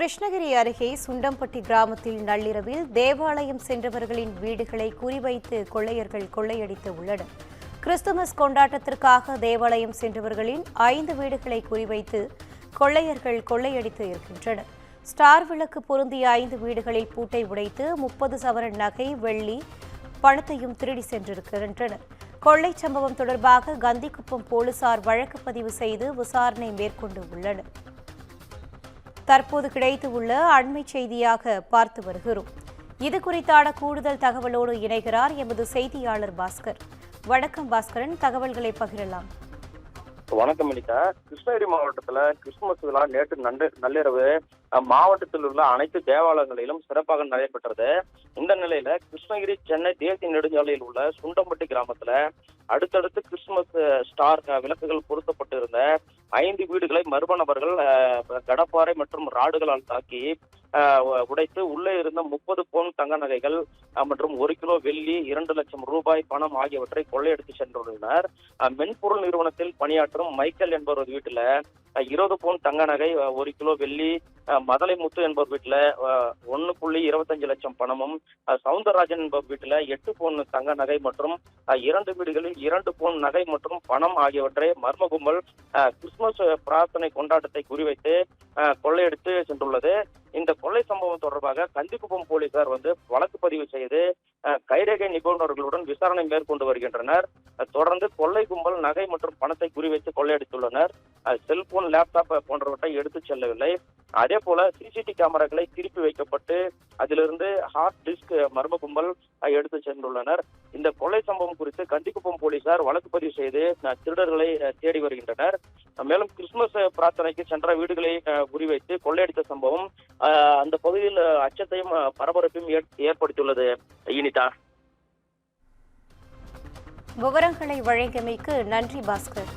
கிருஷ்ணகிரி அருகே சுண்டம்பட்டி கிராமத்தில் நள்ளிரவில் தேவாலயம் சென்றவர்களின் வீடுகளை குறிவைத்து கொள்ளையர்கள் கொள்ளையடித்து உள்ளனர். கிறிஸ்துமஸ் கொண்டாட்டத்திற்காக தேவாலயம் சென்றவர்களின் 5 வீடுகளை குறிவைத்து கொள்ளையர்கள் கொள்ளையடித்து இருக்கின்றனர். ஸ்டார் விளக்கு பொருந்திய 5 வீடுகளில் பூட்டை உடைத்து 30 சவரன் நகை, வெள்ளி, பணத்தையும் திருடி சென்றிருக்கின்றனர். கொள்ளை சம்பவம் தொடர்பாக கந்திக்குப்பம் போலீசார் வழக்கு பதிவு செய்து விசாரணை மேற்கொண்டு உள்ளனர். தற்போது கிடைத்துள்ள அண்மை செய்தியாக பார்த்து வருகிறோம். இது குறித்தான கூடுதல் தகவலோடு இணைகிறார் எமது செய்தியாளர் பாஸ்கர். வணக்கம் பாஸ்கரன், தகவல்களை பகிரலாம். வணக்கம் அனிதா. கிருஷ்ணகிரி மாவட்டத்துல கிறிஸ்துமஸ் விழா நேற்று நள்ளிரவு மாவட்டத்தில் உள்ள அனைத்து தேவாலயங்களிலும் சிறப்பாக நடைபெற்றது. இந்த நிலையில கிருஷ்ணகிரி சென்னை தேசிய நெடுஞ்சாலையில் உள்ள சுண்டம்பட்டி கிராமத்துல அடுத்தடுத்து கிறிஸ்துமஸ் ஸ்டார் விளக்குகள் பொருத்தப்பட்டு இருந்த 5 வீடுகளை மர்ம நபர்கள் கடப்பாறை மற்றும் ராடுகளால் தாக்கி உடைத்து உள்ளே இருந்த 30 பவுன் தங்க நகைகள் மற்றும் 1 கிலோ வெள்ளி, 2 லட்சம் ரூபாய் பணம் ஆகியவற்றை கொள்ளையடித்து சென்றுள்ளனர். மென்பொருள் நிறுவனத்தில் பணியாற்றும் மைக்கேல் என்பவர் வீட்டுல 20 பவுன் தங்க நகை, 1 கிலோ வெள்ளி, மதலை முத்து என்பவர் வீட்டுல 1.25 லட்சம் பணமும், சவுந்தரராஜன் என்பவர் வீட்டுல 8 பவுன் தங்க நகை மற்றும் 2 வீடுகளில் 2 பவுன் நகை மற்றும் பணம் ஆகியவற்றை மர்ம கும்பல் கிறிஸ்துமஸ் பிரார்த்தனை கொண்டாட்டத்தை குறிவைத்து கொள்ளையடித்து சென்றுள்ளது. இந்த கொள்ளை சம்பவம் தொடர்பாக கந்திக்குப்பம் போலீசார் வழக்கு பதிவு செய்து கைரேகை நிபுணர்களுடன் விசாரணை மேற்கொண்டு வருகின்றனர். தொடர்ந்து கொள்ளை கும்பல் நகை மற்றும் பணத்தை குறிவைத்து கொள்ளையடித்துள்ளனர். செல்போன், லேப்டாப் போன்றவற்றை எடுத்துச் செல்லவில்லை. அதே போல சிசிடிவி கேமராக்களை திருப்பி வைக்கப்பட்டு அதிலிருந்து ஹார்ட் டிஸ்க் மர்ம கும்பல் எடுத்து சென்றுள்ளனர். இந்த கொள்ளை சம்பவம் குறித்து கந்திக்குப்பம் போலீசார் வழக்கு பதிவு செய்து திருடர்களை தேடி வருகின்றனர். மேலும் கிறிஸ்துமஸ் பிரார்த்தனைக்கு சென்ற வீடுகளை குறிவைத்து கொள்ளையடித்த சம்பவம் அந்த பகுதியில் அச்சத்தையும் பரபரப்பையும் ஏற்படுத்தியுள்ளது. இனிதா, விவரங்களை வழங்கியமைக்கு நன்றி பாஸ்கர்.